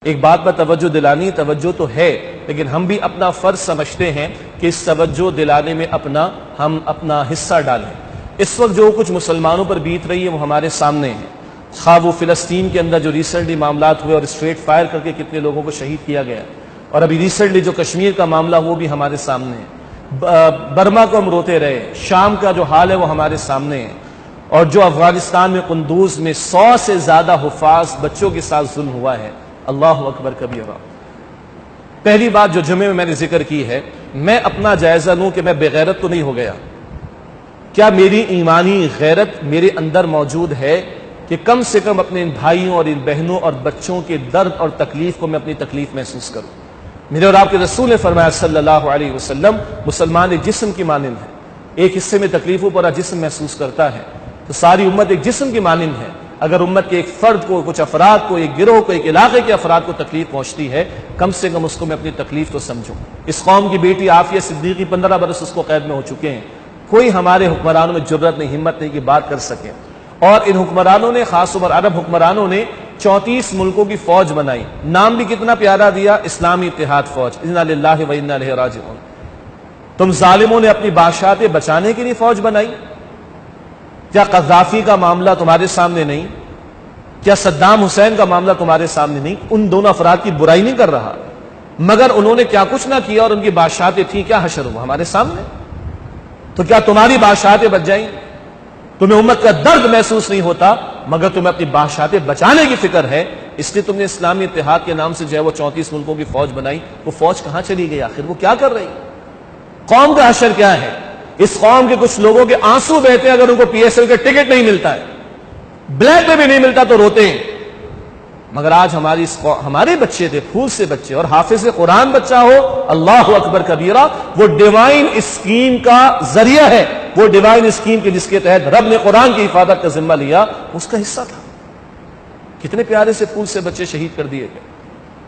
ایک بات پر توجہ دلانی، توجہ تو ہے، لیکن ہم بھی اپنا فرض سمجھتے ہیں کہ اس توجہ دلانے میں ہم اپنا حصہ ڈالیں۔ اس وقت جو کچھ مسلمانوں پر بیت رہی ہے وہ ہمارے سامنے ہے، خواہ وہ فلسطین کے اندر جو ریسنٹلی معاملات ہوئے اور اسٹریٹ فائر کر کے کتنے لوگوں کو شہید کیا گیا، اور ابھی ریسنٹلی جو کشمیر کا معاملہ وہ بھی ہمارے سامنے ہے، برما کو ہم روتے رہے، شام کا جو حال ہے وہ ہمارے سامنے ہے، اور جو افغانستان میں قندوز میں 100 سے زیادہ حفاظ بچوں کے ساتھ ظلم ہوا ہے۔ اللہ اکبر کبیرہ۔ پہلی بات جو جمعے میں نے ذکر کی ہے، میں اپنا جائزہ لوں کہ میں بے غیرت تو نہیں ہو گیا۔ کیا میری ایمانی غیرت میرے اندر موجود ہے کہ کم سے کم اپنے ان بھائیوں اور ان بہنوں اور بچوں کے درد اور تکلیف کو میں اپنی تکلیف محسوس کروں؟ میرے اور آپ کے رسول نے فرمایا صلی اللہ علیہ وسلم، مسلمان ایک جسم کی مانند ہے، ایک حصے میں تکلیفوں پر جسم محسوس کرتا ہے، تو ساری امت ایک جسم کی مانند ہے۔ اگر امت کے ایک فرد کو، کچھ افراد کو، ایک گروہ کو، ایک علاقے کے افراد کو تکلیف پہنچتی ہے، کم سے کم اس کو میں اپنی تکلیف تو سمجھوں۔ اس قوم کی بیٹی عافیہ صدیقی 15 برس اس کو قید میں ہو چکے ہیں، کوئی ہمارے حکمرانوں میں جرأت نہیں، ہمت نہیں کہ بات کر سکے، اور ان حکمرانوں نے، خاص طور پر عرب حکمرانوں نے 34 ملکوں کی فوج بنائی، نام بھی کتنا پیارا دیا، اسلامی اتحاد فوج، انا للہ و انا الیہ راجعون۔ تم ظالموں نے اپنی بادشاہتیں بچانے کے لیے فوج بنائی؟ کیا قذافی کا معاملہ تمہارے سامنے نہیں؟ کیا صدام حسین کا معاملہ تمہارے سامنے نہیں؟ ان دونوں افراد کی برائی نہیں کر رہا، مگر انہوں نے کیا کچھ نہ کیا اور ان کی بادشاہتیں تھیں، کیا حشر ہوا ہمارے سامنے؟ تو کیا تمہاری بادشاہتیں بچ جائیں؟ تمہیں امت کا درد محسوس نہیں ہوتا، مگر تمہیں اپنی بادشاہتیں بچانے کی فکر ہے، اس لیے تم نے اسلامی اتحاد کے نام سے جو ہے وہ 34 ملکوں کی فوج بنائی۔ وہ فوج کہاں چلی گئی آخر؟ وہ کیا کر رہی؟ قوم کا حشر کیا ہے؟ اس قوم کے کچھ لوگوں کے آنسو بہتے ہیں اگر ان کو پی ایس ایل کا ٹکٹ نہیں ملتا ہے، بلیک میں بھی نہیں ملتا تو روتے ہیں، مگر آج ہمارے بچے تھے، پھول سے بچے، اور حافظ قرآن بچہ ہو، اللہ اکبر کبیرہ، وہ ڈیوائن اسکیم کا ذریعہ ہے، وہ ڈیوائن اسکیم کے جس کے تحت رب نے قرآن کی حفاظت کا ذمہ لیا، اس کا حصہ تھا۔ کتنے پیارے سے پھول سے بچے شہید کر دیے گئے۔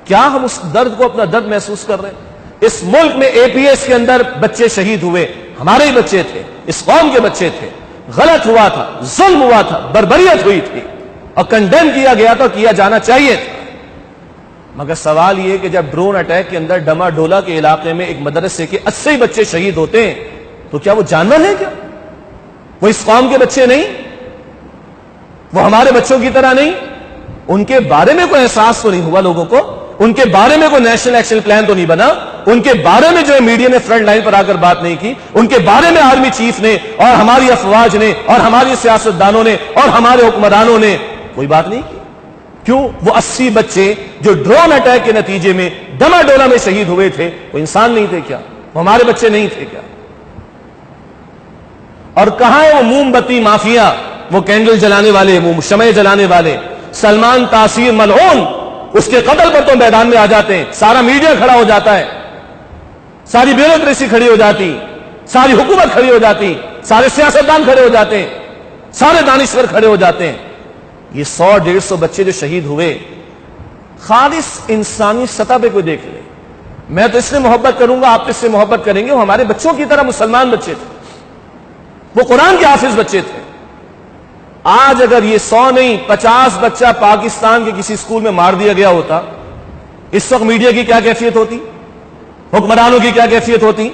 کیا ہم اس درد کو، اپنا درد محسوس کر رہے ہیں؟ اس ملک میں اے پی ایس کے اندر بچے شہید ہوئے، ہمارے ہی بچے تھے، اس قوم کے بچے تھے، غلط ہوا تھا، ظلم ہوا تھا، بربریت ہوئی تھی، اور کنڈیم کیا گیا تھا، کیا جانا چاہیے تھا، مگر سوال یہ کہ جب ڈرون اٹیک کے اندر ڈما ڈولا کے علاقے میں ایک مدرسے کے 80 بچے شہید ہوتے ہیں تو کیا وہ جانور ہیں؟ کیا وہ اس قوم کے بچے نہیں؟ وہ ہمارے بچوں کی طرح نہیں؟ ان کے بارے میں کوئی احساس تو نہیں ہوا لوگوں کو؟ ان کے بارے میں کوئی نیشنل ایکشن پلان تو نہیں بنا؟ ان کے بارے میں جو ہے میڈیا نے فرنٹ لائن پر آ کر بات نہیں کی؟ ان کے بارے میں آرمی چیف نے اور ہماری افواج نے اور ہماری سیاستدانوں نے اور ہمارے حکمرانوں نے کوئی بات نہیں کی؟ کیوں؟ وہ 80 بچے جو ڈرون اٹیک کے نتیجے میں ڈما ڈولا میں شہید ہوئے تھے، وہ انسان نہیں تھے کیا؟ وہ ہمارے بچے نہیں تھے کیا؟ اور کہاں ہے وہ موم بتی مافیا، وہ کینڈل جلانے والے، شمع جلانے والے؟ سلمان تاثیر ملعون، اس کے قتل پر تو میدان میں آ جاتے ہیں، سارا میڈیا کھڑا ہو جاتا ہے، ساری بیوروکریسی کھڑی ہو جاتی، ساری حکومت کھڑی ہو جاتی، سارے سیاستدان کھڑے ہو جاتے ہیں، سارے دانشور کھڑے ہو جاتے ہیں۔ یہ 100-150 بچے جو شہید ہوئے، خالص انسانی سطح پہ کوئی دیکھ لے، میں تو اس سے محبت کروں گا، آپ اس سے محبت کریں گے، وہ ہمارے بچوں کی طرح مسلمان بچے تھے، وہ قرآن کے حافظ بچے تھے۔ آج اگر یہ 100 نہیں 50 بچہ پاکستان کے کسی سکول میں مار دیا گیا ہوتا، اس وقت میڈیا کی کیا کیفیت ہوتی؟ حکمرانوں کی کیا کیفیت ہوتی؟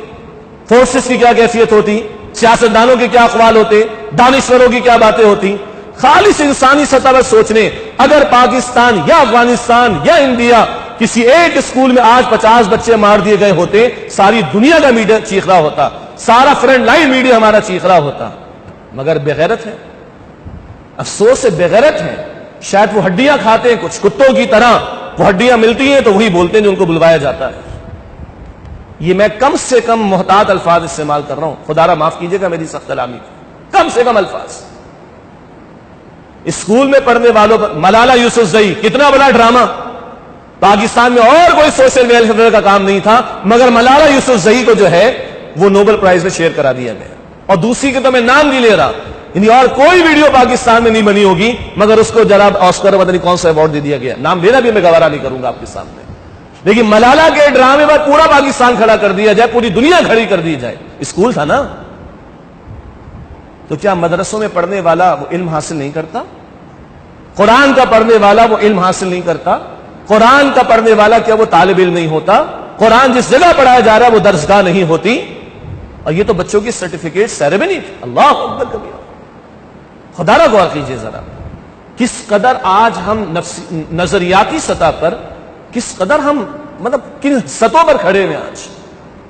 فورسز کی کیا کیفیت ہوتی؟ سیاستدانوں کے کیا اقوال ہوتے؟ دانشوروں کی کیا باتیں ہوتی؟ خالص انسانی سطح پر سوچنے، اگر پاکستان یا افغانستان یا انڈیا کسی ایک اسکول میں آج 50 بچے مار دیے گئے ہوتے، ساری دنیا کا میڈیا چیخ رہا ہوتا، سارا فرنٹ لائن میڈیا ہمارا چیخ رہا ہوتا، مگر بغیرت ہے، افسوس سے بغیرت ہے۔ شاید وہ ہڈیاں کھاتے ہیں کچھ کتوں کی طرح، وہ ہڈیاں ملتی ہیں تو وہی بولتے ہیں جو ان کو بلوایا جاتا ہے۔ یہ میں کم سے کم محتاط الفاظ استعمال کر رہا ہوں، خدا را معاف کیجیے گا میری سخت کلامی کو، کم سے کم الفاظ۔ اسکول میں پڑھنے والوں پر ملالہ یوسفزئی، کتنا بڑا ڈرامہ، پاکستان میں اور کوئی سوشل ویلفیئر کا کام نہیں تھا، مگر ملالہ یوسفزئی کو جو ہے وہ نوبل پرائز میں شیئر کرا دیا گیا، اور دوسری کے تو میں نام نہیں لے رہا، یعنی اور کوئی ویڈیو پاکستان میں نہیں بنی ہوگی مگر اس کو جناب آسکر پتہ نہیں کون سا ایوارڈ دے دیا گیا، نام لینا بھی میں گوارا نہیں کروں گا آپ کے سامنے، لیکن ملالہ کے ڈرامے پر پورا پاکستان کھڑا کر دیا جائے، پوری دنیا کھڑی کر دی جائے۔ اسکول تھا نا، تو کیا مدرسوں میں پڑھنے والا وہ علم حاصل نہیں کرتا؟ قرآن کا پڑھنے والا وہ علم حاصل نہیں کرتا؟ قرآن کا پڑھنے والا کیا وہ طالب علم نہیں ہوتا؟ قرآن جس جگہ پڑھایا جا رہا ہے وہ درسگاہ نہیں ہوتی؟ اور یہ تو بچوں کی سرٹیفکیٹ سیریمنی تھی. اللہ اکبر کبیرہ. خدا را غور کیجئے ذرا کس قدر آج ہم نظریاتی سطح پر کس قدر ہم مطلب کن سطحوں پر کھڑے ہوئے. آج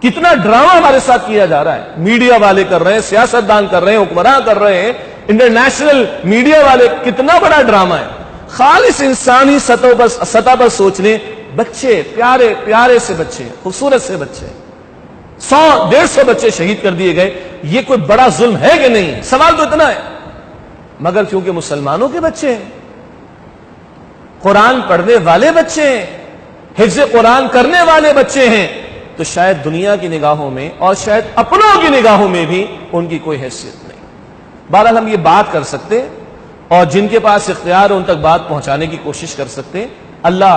کتنا ڈرامہ ہمارے ساتھ کیا جا رہا ہے. میڈیا والے کر رہے ہیں, سیاستدان کر رہے ہیں, حکمراں کر رہے ہیں, انٹرنیشنل میڈیا والے. کتنا بڑا ڈرامہ ہے. خالص انسانی سطح پر سوچ لیں, بچے پیارے پیارے سے بچے, خوبصورت سے بچے, 100-150 بچے شہید کر دیے گئے. یہ کوئی بڑا ظلم ہے کہ نہیں؟ سوال تو اتنا ہے. مگر کیونکہ مسلمانوں کے بچے ہیں, قرآن پڑھنے والے بچے ہیں, حفظ قرآن کرنے والے بچے ہیں, تو شاید دنیا کی نگاہوں میں اور شاید اپنوں کی نگاہوں میں بھی ان کی کوئی حیثیت نہیں. بہرحال ہم یہ بات کر سکتے اور جن کے پاس اختیار ان تک بات پہنچانے کی کوشش کر سکتے. اللہ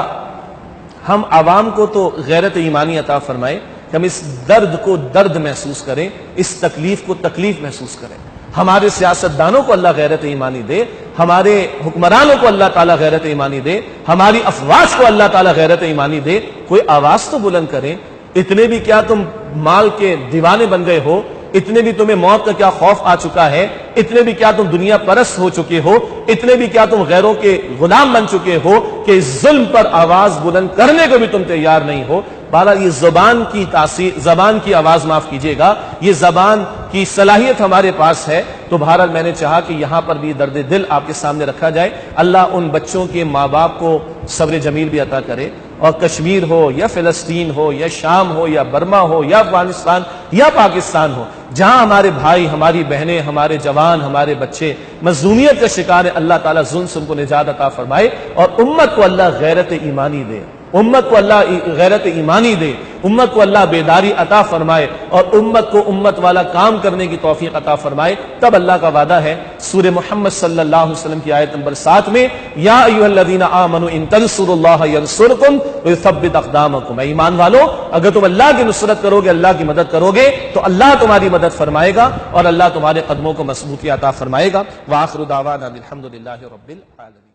ہم عوام کو تو غیرت ایمانی عطا فرمائے کہ ہم اس درد کو درد محسوس کریں, اس تکلیف کو تکلیف محسوس کریں. ہمارے سیاستدانوں کو اللہ غیرت ایمانی دے, ہمارے حکمرانوں کو اللہ تعالیٰ غیرت ایمانی دے, ہماری افواج کو اللہ تعالیٰ غیرت ایمانی دے. کوئی آواز تو بلند کریں. اتنے بھی کیا تم مال کے دیوانے بن گئے ہو؟ اتنے بھی تمہیں موت کا کیا خوف آ چکا ہے؟ اتنے بھی کیا تم دنیا پرست ہو چکے ہو؟ اتنے بھی کیا تم غیروں کے غلام بن چکے ہو کہ اس ظلم پر آواز بلند کرنے کو بھی تم تیار نہیں ہو؟ بہرحال یہ زبان کی تاثیر, زبان کی آواز معاف کیجیے گا, یہ زبان کی صلاحیت ہمارے پاس ہے. تو بہرحال میں نے چاہا کہ یہاں پر بھی درد دل آپ کے سامنے رکھا جائے. اللہ ان بچوں کے ماں باپ کو صبر جمیل بھی عطا کرے, اور کشمیر ہو یا فلسطین ہو یا شام ہو یا برما ہو یا افغانستان یا پاکستان ہو, جہاں ہمارے بھائی, ہماری بہنیں, ہمارے جوان, ہمارے بچے مظلومیت کا شکار ہے, اللہ تعالیٰ ظلم سے ان کو نجات عطا فرمائے, اور امت کو اللہ غیرت ایمانی دے, امت کو اللہ غیرت ایمانی دے, امت کو اللہ بیداری عطا فرمائے, اور امت کو امت والا کام کرنے کی توفیق عطا فرمائے. تب اللہ کا وعدہ ہے سورہ محمد صلی اللہ علیہ وسلم کی آیت نمبر 7 میں, یا ایھا الذین آمنوا ان تنصروا اللہ ینصرکم ویثبت اقدامکم. اے ایمان والو, اگر تم اللہ کی نصرت کرو گے, اللہ کی مدد کرو گے, تو اللہ تمہاری مدد فرمائے گا اور اللہ تمہارے قدموں کو مضبوطی عطا فرمائے گا. وآخر دعوانا الحمد للہ رب العالمین.